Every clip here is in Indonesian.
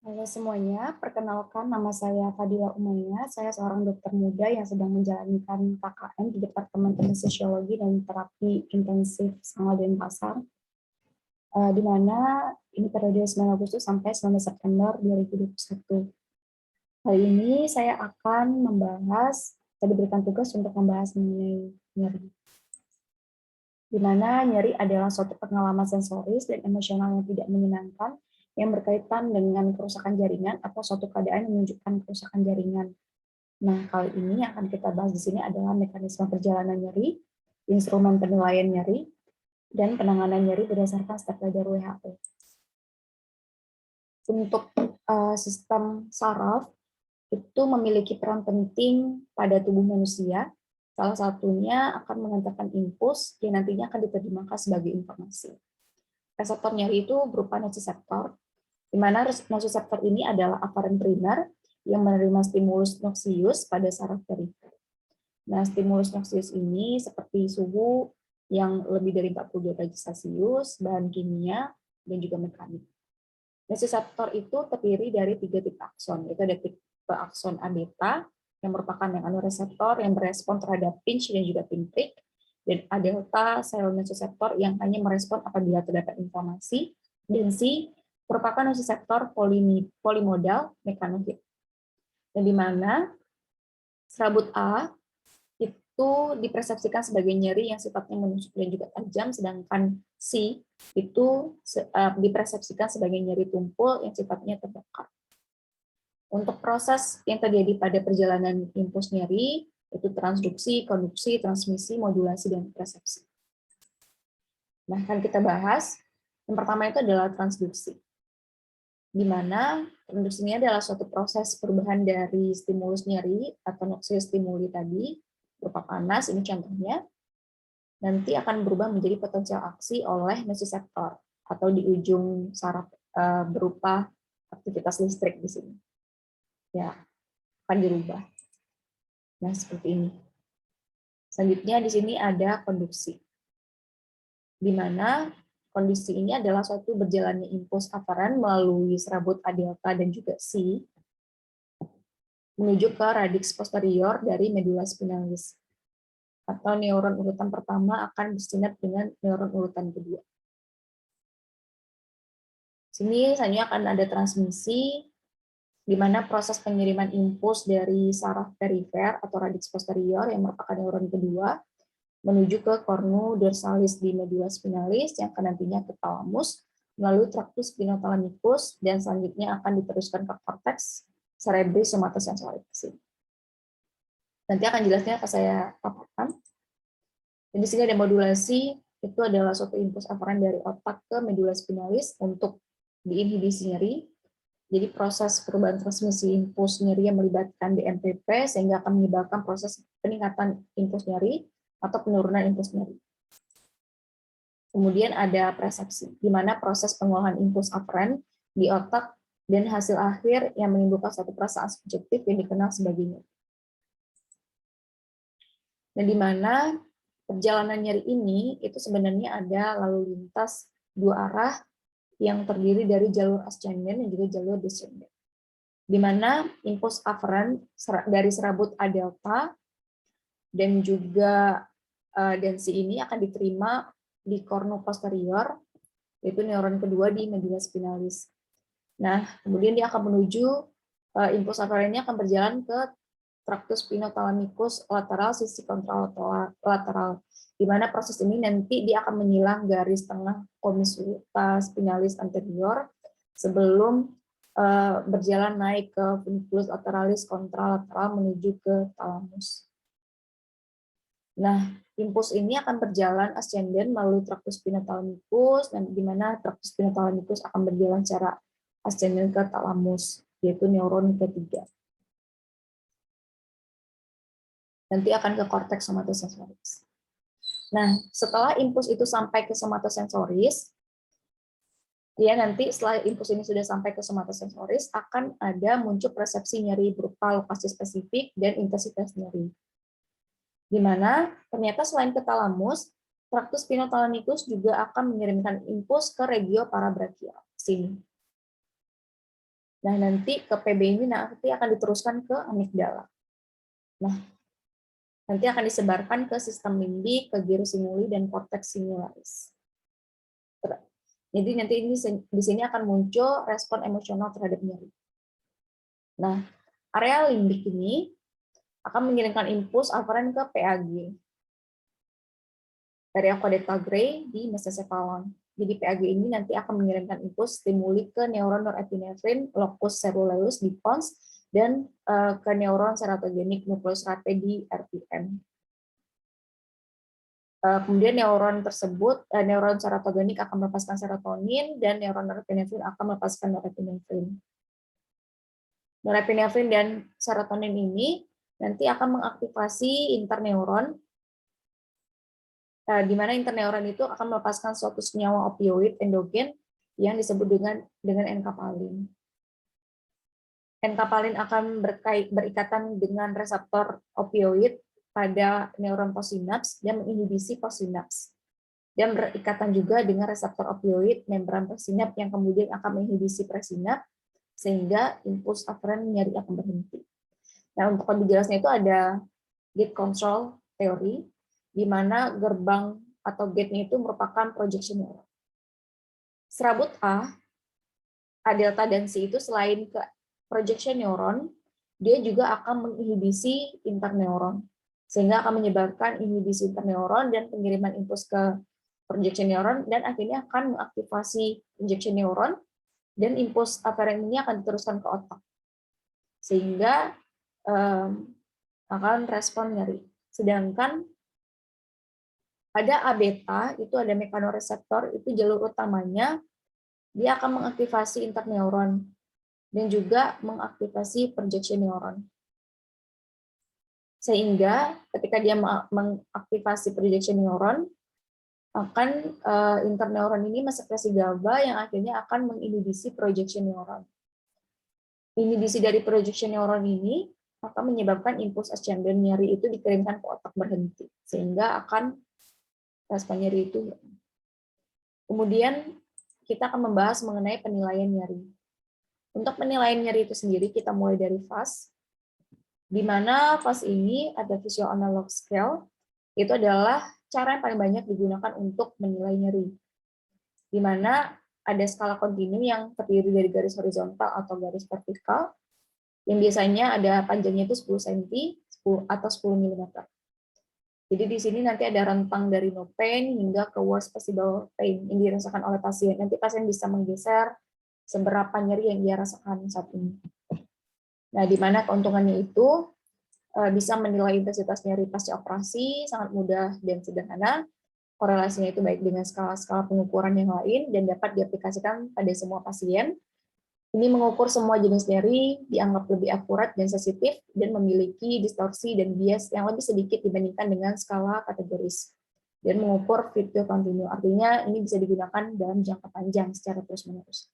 Halo semuanya, perkenalkan nama saya Fadila Umayya. Saya seorang dokter muda yang sedang menjalankan KKN di Departemen Kinesiologi dan Terapi Intensif Sangat Denpasar, di mana ini periode 9 Agustus sampai 9 September 2021. Kali ini saya akan saya diberikan tugas untuk membahas mengenai nyeri. Di mana nyeri adalah suatu pengalaman sensoris dan emosional yang tidak menyenangkan yang berkaitan dengan kerusakan jaringan atau suatu keadaan yang menunjukkan kerusakan jaringan. Nah, kali ini yang akan kita bahas di sini adalah mekanisme perjalanan nyeri, instrumen penilaian nyeri, dan penanganan nyeri berdasarkan standar WHO. Untuk sistem saraf itu memiliki peran penting pada tubuh manusia. Salah satunya akan mengantarkan impuls yang nantinya akan diterjemahkan sebagai informasi. Reseptor nyeri itu berupa nociceptor, di mana nociceptor ini adalah aferen primer yang menerima stimulus noxious pada saraf perifer. Nah, stimulus noxious ini seperti suhu yang lebih dari 40 derajat Celcius, bahan kimia, dan juga mekanik. Nociceptor itu terdiri dari 3 tipe akson, yaitu ada tipe akson A beta, yang merupakan mekanoseptor yang berespon terhadap pinch dan juga pinprick, dan A delta sel nociceptor yang hanya merespon apabila terdapat inflamasi, dan C merupakan nociceptor polimodal mekanohit. Dan di mana serabut A itu dipersepsikan sebagai nyeri yang sifatnya menusuk dan juga tajam, sedangkan C itu dipersepsikan sebagai nyeri tumpul yang sifatnya terbakar. Untuk proses yang terjadi pada perjalanan impuls nyeri, itu transduksi, konduksi, transmisi, modulasi, dan persepsi. Nah, akan kita bahas. Yang pertama itu adalah transduksi, di mana transduksi ini adalah suatu proses perubahan dari stimulus nyeri atau noxious stimuli tadi, berupa panas, ini contohnya, nanti akan berubah menjadi potensial aksi oleh nociceptor, atau di ujung saraf berupa aktivitas listrik di sini. Ya, akan dirubah. Nah, seperti ini. Selanjutnya di sini ada konduksi, di mana kondisi ini adalah suatu berjalannya impuls aferen melalui serabut A delta dan juga C menuju ke radix posterior dari medula spinalis, atau neuron urutan pertama akan bersinar dengan neuron urutan kedua. Sini selanjutnya akan ada transmisi, di mana proses pengiriman impuls dari saraf perifer atau radix posterior yang merupakan neuron kedua menuju ke cornu dorsalis di medula spinalis yang akan nantinya ke thalamus melalui tractus spinothalamicus dan selanjutnya akan diteruskan ke cortex cerebri somatosensoricus. Nanti akan jelasnya akan saya paparkan. Dan di sini ada modulasi, itu adalah suatu impuls aferen dari otak ke medula spinalis untuk diinhibisi nyeri. Jadi proses perubahan transmisi impuls nyeri yang melibatkan DMPP sehingga akan menyebabkan proses peningkatan impuls nyeri atau penurunan impuls nyeri. Kemudian ada persepsi, di mana proses pengolahan impuls aferen di otak dan hasil akhir yang menimbulkan suatu perasaan subjektif yang dikenal sebagai nyeri. Dan di mana perjalanan nyeri ini itu sebenarnya ada lalu lintas dua arah yang terdiri dari jalur ascending dan juga jalur descending. Di mana impuls aferen dari serabut A delta dan juga densi ini akan diterima di cornu posterior, yaitu neuron kedua di medula spinalis. Nah, kemudian dia akan menuju impuls aferennya akan berjalan ke tractus spinothalamicus lateral sisi kontralateral, di mana proses ini nanti dia akan menyilang garis tengah commissura spinalis anterior sebelum berjalan naik ke funiculus lateralis kontralateral menuju ke thalamus. Nah, impuls ini akan berjalan ascending melalui tractus spinothalamicus, dan di mana tractus spinothalamicus akan berjalan secara ascending ke thalamus, yaitu neuron ketiga. Nanti akan ke korteks somatosensoris. Nah, setelah impuls itu sampai ke somatosensoris, ya nanti setelah impuls ini sudah sampai ke somatosensoris, akan ada muncul persepsi nyeri berupa lokasi spesifik dan intensitas nyeri. Di mana ternyata selain ke thalamus, tractus spinothalamicus juga akan mengirimkan impuls ke regio parabrachial sini. Nah, nanti ke PB ini nanti akan diteruskan ke amigdala. Nah, nanti akan disebarkan ke sistem limbik, ke gyrus simuli, dan cortex simularis. Jadi nanti ini di sini akan muncul respon emosional terhadap nyeri. Nah, area limbik ini akan mengirimkan impuls aferen ke PAG, area caudata gray di mesencephalon. Jadi PAG ini nanti akan mengirimkan impuls stimuli ke neuron norepinefrin, locus coeruleus di pons, dan ke neuron serotogenik nukleus raphe di RPM. Kemudian neuron tersebut, neuron serotogenik akan melepaskan serotonin, dan neuron norepinefrin akan melepaskan norepinefrin. Norepinefrin dan serotonin ini nanti akan mengaktifasi interneuron, di mana interneuron itu akan melepaskan suatu senyawa opioid endogen yang disebut dengan enkapalin. Enkapalin akan berikatan dengan reseptor opioid pada neuron posinaps dan menginhibisi posinaps. Dan berikatan juga dengan reseptor opioid membran presinaps yang kemudian akan menginhibisi presinaps sehingga impuls aferen nyeri akan berhenti. Nah, untuk lebih jelasnya itu ada gate control teori, di mana gerbang atau gate-nya itu merupakan projection neuron. Serabut A delta dan C itu selain ke projection neuron, dia juga akan menginhibisi interneuron, sehingga akan menyebabkan inhibisi interneuron dan pengiriman impuls ke projection neuron, dan akhirnya akan mengaktifasi injection neuron, dan impuls aferen ini akan diteruskan ke otak, sehingga akan respon nyeri. Sedangkan pada A beta itu ada mekanoreseptor, itu jalur utamanya dia akan mengaktifasi interneuron dan juga mengaktifasi projection neuron. Sehingga ketika dia mengaktifasi projection neuron, akan interneuron ini mensekresi GABA yang akhirnya akan menginhibisi projection neuron. Inhibisi dari projection neuron ini akan menyebabkan impuls ascending nyeri itu dikirimkan ke otak berhenti, sehingga akan respon nyeri itu. Kemudian kita akan membahas mengenai penilaian nyeri. Untuk penilaian nyeri itu sendiri kita mulai dari FAS, di mana FAS ini ada Visual Analog Scale, itu adalah cara yang paling banyak digunakan untuk menilai nyeri. Di mana ada skala kontinu yang terdiri dari garis horizontal atau garis vertikal, yang biasanya ada panjangnya itu 10 cm atau 10 mm. Jadi di sini nanti ada rentang dari no pain hingga ke worst possible pain yang dirasakan oleh pasien. Nanti pasien bisa menggeser seberapa nyeri yang dia rasakan saat ini. Nah, di mana keuntungannya itu bisa menilai intensitas nyeri pasca operasi, sangat mudah dan sederhana. Korelasinya itu baik dengan skala-skala pengukuran yang lain dan dapat diaplikasikan pada semua pasien. Ini mengukur semua jenis nyeri, dianggap lebih akurat dan sensitif, dan memiliki distorsi dan bias yang lebih sedikit dibandingkan dengan skala kategoris. Dan mengukur fit to continue, artinya ini bisa digunakan dalam jangka panjang secara terus-menerus.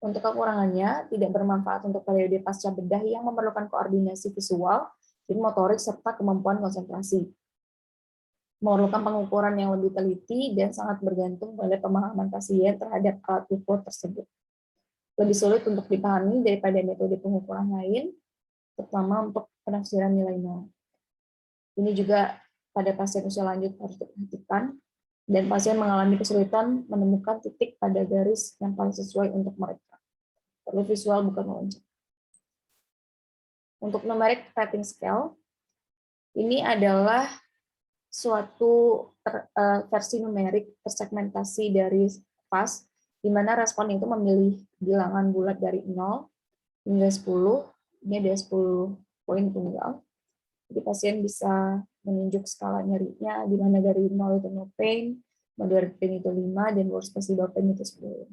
Untuk kekurangannya, tidak bermanfaat untuk periode pasca bedah yang memerlukan koordinasi visual, dan motorik, serta kemampuan konsentrasi. Memerlukan pengukuran yang lebih teliti dan sangat bergantung pada pemahaman pasien terhadap alat ukur tersebut. Lebih sulit untuk dipahami daripada metode pengukuran lain, terutama untuk penafsiran nilai nol. Ini juga pada pasien usia lanjut harus diperhatikan, dan pasien mengalami kesulitan menemukan titik pada garis yang paling sesuai untuk mereka. Perlu visual bukan loncat. Untuk numeric rating scale, ini adalah suatu versi numerik tersegmentasi dari FAS, di mana respon itu memilih bilangan bulat dari 0 hingga 10, ini ada 10 poin tunggal. Jadi pasien bisa menunjuk skala nyerinya, di mana dari 0 itu no pain, moderate pain itu 5, dan worst possible pain itu 10.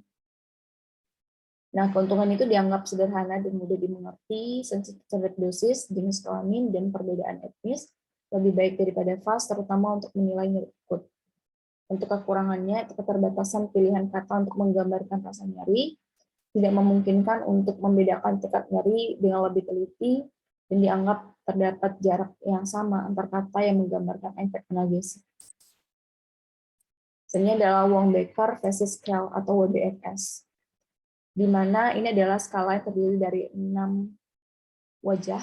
Nah, keuntungan itu dianggap sederhana dan mudah dimengerti, sensitif dosis, jenis kelamin, dan perbedaan etnis, lebih baik daripada FAS, terutama untuk menilai nyeri akut. Untuk kekurangannya, keterbatasan pilihan kata untuk menggambarkan rasa nyeri, tidak memungkinkan untuk membedakan tingkat nyeri dengan lebih teliti, dan dianggap terdapat jarak yang sama antar kata yang menggambarkan efek analgesia. Misalnya adalah Wong-Baker Facies Scale atau WBFS. di mana ini adalah skala yang terdiri dari 6 wajah,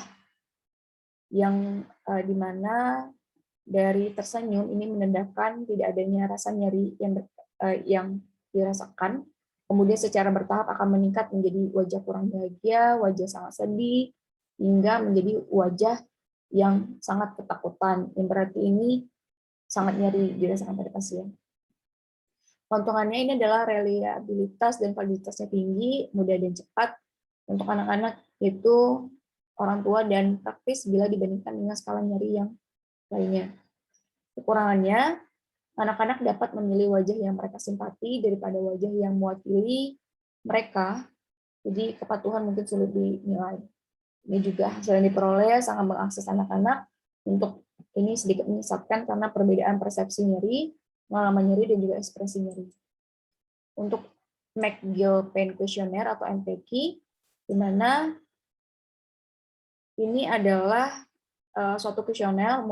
yang di mana dari tersenyum ini menandakan tidak adanya rasa nyeri yang dirasakan. Kemudian secara bertahap akan meningkat menjadi wajah kurang bahagia, wajah sangat sedih, hingga menjadi wajah yang sangat ketakutan. Yang berarti ini sangat nyeri dirasakan pada pasien. Keuntungannya ini adalah reliabilitas dan validitasnya tinggi, mudah dan cepat. Untuk anak-anak itu orang tua dan praktis bila dibandingkan dengan skala nyeri yang lainnya. Kekurangannya, anak-anak dapat memilih wajah yang mereka simpati daripada wajah yang mewakili mereka, jadi kepatuhan mungkin sulit dinilai. Ini juga hasil yang diperoleh sangat mengakses anak-anak untuk ini sedikit menyesatkan karena perbedaan persepsi nyeri, pengalaman nyeri, dan juga ekspresi nyeri. Untuk McGill Pain Questionnaire atau MPQ, di mana ini adalah suatu kuesioner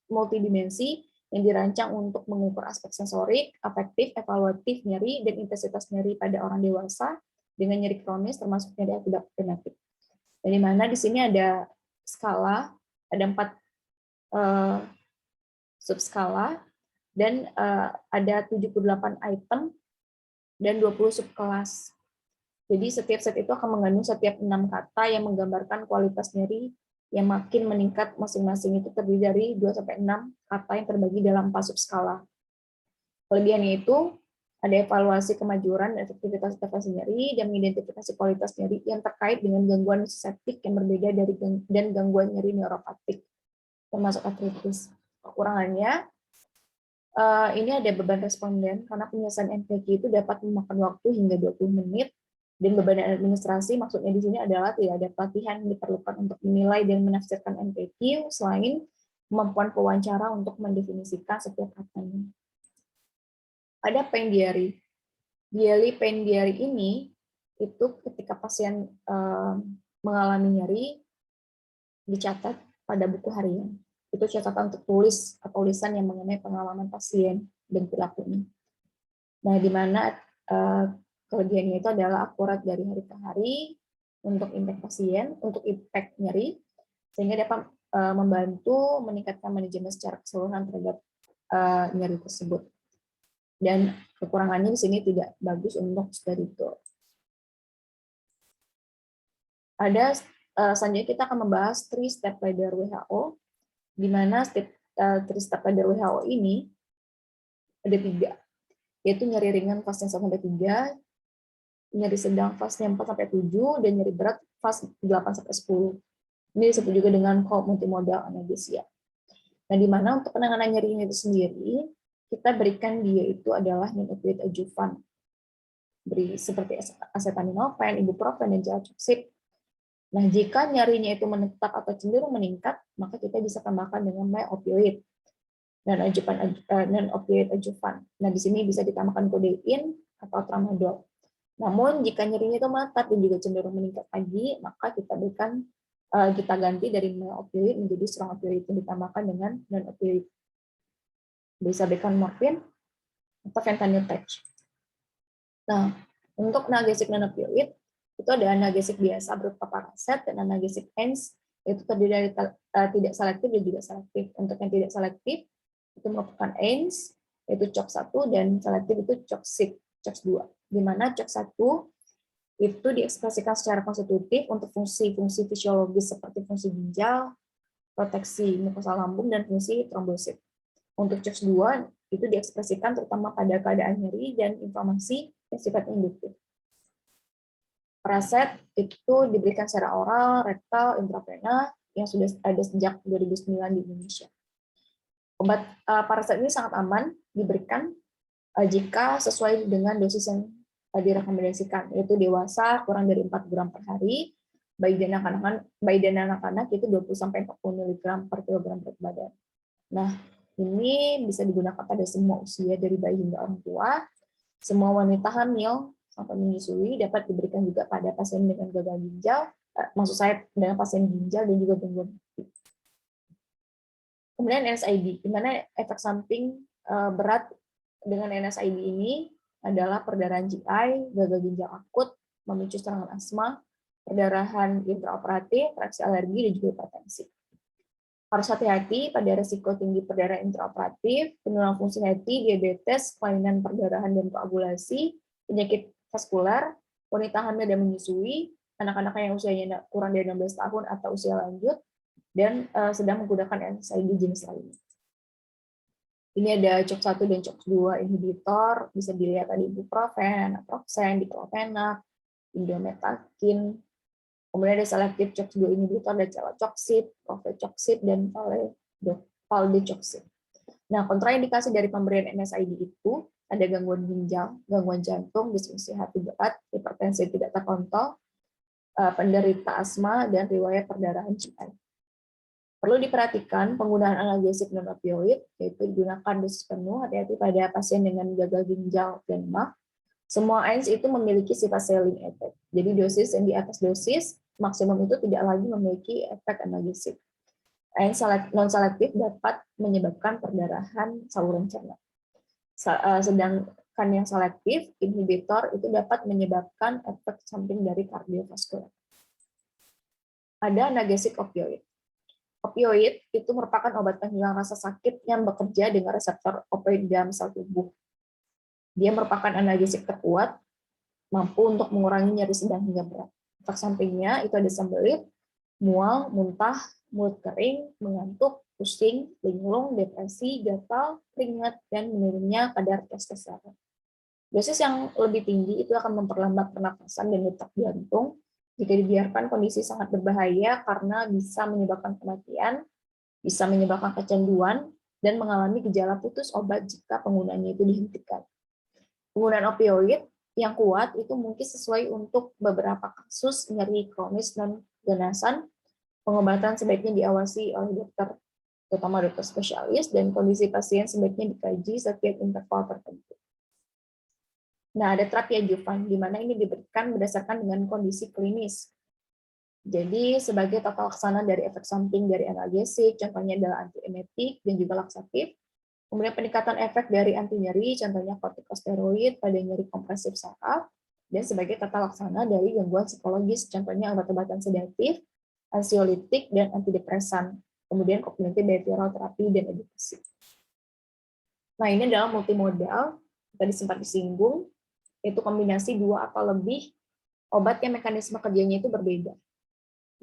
multidimensi yang dirancang untuk mengukur aspek sensorik, afektif, evaluatif nyeri, dan intensitas nyeri pada orang dewasa dengan nyeri kronis termasuk nyeri akibat penyakit. Dan di mana di sini ada skala, ada 4 subskala, dan ada 78 item dan 20 subkelas. Jadi setiap set itu akan mengandung setiap 6 kata yang menggambarkan kualitas nyeri yang makin meningkat, masing-masing itu terdiri dari 2-6 kata yang terbagi dalam 4 subskala. Kelebihannya itu ada evaluasi kemajuran dan efektivitas intervensi nyeri dan mengidentifikasi kualitas nyeri yang terkait dengan gangguan septik yang berbeda dan gangguan nyeri neuropatik, termasuk artritis. Kekurangannya, ini ada beban responden karena penyelesaian MPQ itu dapat memakan waktu hingga 20 menit, dan beban administrasi maksudnya di sini adalah tidak ada pelatihan yang diperlukan untuk menilai dan menafsirkan MPQ selain kemampuan pewawancara untuk mendefinisikan setiap katanya. Ada pain diary. Daily pain diary ini itu ketika pasien mengalami nyeri dicatat pada buku harian. Itu catatan tertulis atau tulisan yang mengenai pengalaman pasien dan perilakunya. Nah, di mana kelebihannya itu adalah akurat dari hari ke hari untuk impact pasien, untuk impact nyeri, sehingga dapat membantu meningkatkan manajemen secara keseluruhan terhadap nyeri tersebut. Dan kekurangannya di sini tidak bagus untuk study tool. Selanjutnya kita akan membahas 3-step ladder WHO, di mana 3-step ladder WHO ini ada 3, yaitu nyeri ringan fase 1-3, nyeri sedang fase 4-7, dan nyeri berat fase 8-10. Ini disebut juga dengan multimodal analgesia. Nah, di mana untuk penanganan nyeri ini itu sendiri, kita berikan dia itu adalah non-opioid adjuvan, beri seperti acetaminophen, ibuprofen, dan celecoxib. Nah, jika nyerinya itu menetap atau cenderung meningkat, maka kita bisa tambahkan dengan opioid dan non-opioid adjuvan. Nah, di sini bisa ditambahkan kodein atau tramadol. Namun, jika nyerinya itu menetap dan juga cenderung meningkat lagi, maka kita ganti dari opioid menjadi strong opioid yang ditambahkan dengan non-opioid. Bisa berikan morfin atau fentanyl patch. Nah, untuk analgesik non-opioid, itu ada analgesik biasa berupa paraset dan analgesik ENS, itu terdiri dari tidak selektif dan juga selektif. Untuk yang tidak selektif, itu merupakan ENS, yaitu COX-1, dan selektif itu COX-2. Di mana COX-1 itu diekspresikan secara konstitutif untuk fungsi-fungsi fisiologis seperti fungsi ginjal, proteksi mukosa lambung, dan fungsi trombosit. Untuk COX-2 itu diekspresikan terutama pada keadaan nyeri dan inflamasi yang sifatnya induktif. Paraset itu diberikan secara oral, rektal, intravena yang sudah ada sejak 2009 di Indonesia. Obat paraset ini sangat aman diberikan jika sesuai dengan dosis yang direkomendasikan, yaitu dewasa kurang dari 4 gram per hari, bayi dan anak-anak itu 20-40 mg per kilogram berat badan. Nah, ini bisa digunakan pada semua usia dari bayi hingga orang tua. Semua wanita hamil sampai menyusui dapat diberikan juga pada pasien dengan gagal ginjal, maksud saya dengan pasien ginjal dan juga gangguan. Kemudian NSAID, di mana efek samping berat dengan NSAID ini adalah perdarahan GI, gagal ginjal akut, memicu serangan asma, perdarahan intraoperatif, reaksi alergi, dan juga hipertensi. Harus hati-hati pada risiko tinggi perdarahan intraoperatif, penurunan fungsi hati, diabetes, kelainan perdarahan dan koagulasi, penyakit vaskular, wanita hamil dan menyusui, anak-anak yang usianya kurang dari 16 tahun atau usia lanjut, dan sedang menggunakan NSAID jenis lainnya. Ini ada COX-1 dan COX-2 inhibitor, bisa dilihat tadi ibuprofen, naproxen, diclofenac, indometakin. Kemudian ada selektif COX-2 inhibitor, ada celecoxib, rofecoxib, dan valdecoxib. Nah, kontraindikasi dari pemberian NSAID itu ada gangguan ginjal, gangguan jantung, disfungsi hati berat, hipertensi tidak terkontrol, penderita asma, dan riwayat perdarahan GI. Perlu diperhatikan penggunaan analgesik non opioid, yaitu digunakan dosis penuh, hati-hati pada pasien dengan gagal ginjal dan MAC. Semua AINS itu memiliki sifat ceiling effect. Jadi dosis yang di atas dosis maksimum itu tidak lagi memiliki efek analgesik. AINS non-selektif dapat menyebabkan perdarahan saluran cerna. Sedangkan yang selektif, inhibitor itu dapat menyebabkan efek samping dari kardiovaskular. Ada analgesik opioid. Opioid itu merupakan obat penghilang rasa sakit yang bekerja dengan reseptor opioid dalam sel tubuh. Dia merupakan analgesik terkuat, mampu untuk mengurangi nyeri sedang hingga berat. Efek sampingnya itu ada sembelit, mual, muntah, mulut kering, mengantuk, pusing, linglung, depresi, gatal, keringat, dan menurunnya kadar testosteron. Dosis yang lebih tinggi itu akan memperlambat pernapasan dan detak jantung. Jika dibiarkan, kondisi sangat berbahaya karena bisa menyebabkan kematian, bisa menyebabkan kecanduan, dan mengalami gejala putus obat jika penggunaannya itu dihentikan. Penggunaan opioid yang kuat itu mungkin sesuai untuk beberapa kasus nyeri kronis non ganasan. Pengobatan sebaiknya diawasi oleh dokter, terutama dokter spesialis, dan kondisi pasien sebaiknya dikaji setiap interval tertentu. Nah, ada terapi adjuvan, di mana ini diberikan berdasarkan dengan kondisi klinis. Jadi, sebagai tata laksana dari efek samping dari analgesik, contohnya adalah antiemetik dan juga laksatif. Kemudian peningkatan efek dari anti nyeri, contohnya kortikosteroid pada nyeri kompresif saraf, dan sebagai tata laksana dari gangguan psikologis, contohnya obat-obatan sedatif, ansiolitik, dan antidepresan. Kemudian kognitif behavioral terapi dan edukasi. Nah, ini adalah multimodal, tadi sempat disinggung, yaitu kombinasi 2 atau lebih obat yang mekanisme kerjanya itu berbeda.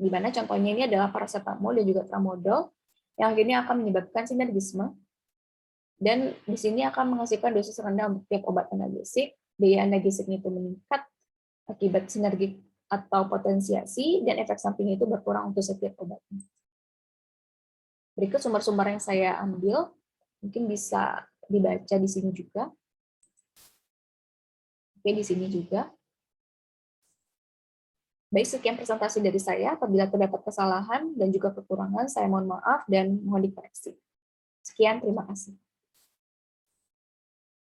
Di mana contohnya ini adalah paracetamol dan juga tramadol, yang akhirnya akan menyebabkan sinergisme, dan di sini akan menghasilkan dosis rendah untuk tiap obat analgesik, daya analgesiknya itu meningkat akibat sinergi atau potensiasi, dan efek samping itu berkurang untuk setiap obatnya. Berikut sumber-sumber yang saya ambil, mungkin bisa dibaca di sini juga. Oke, di sini juga. Baik, sekian presentasi dari saya. Apabila terdapat kesalahan dan juga kekurangan, saya mohon maaf dan mohon dikoreksi. Sekian, terima kasih.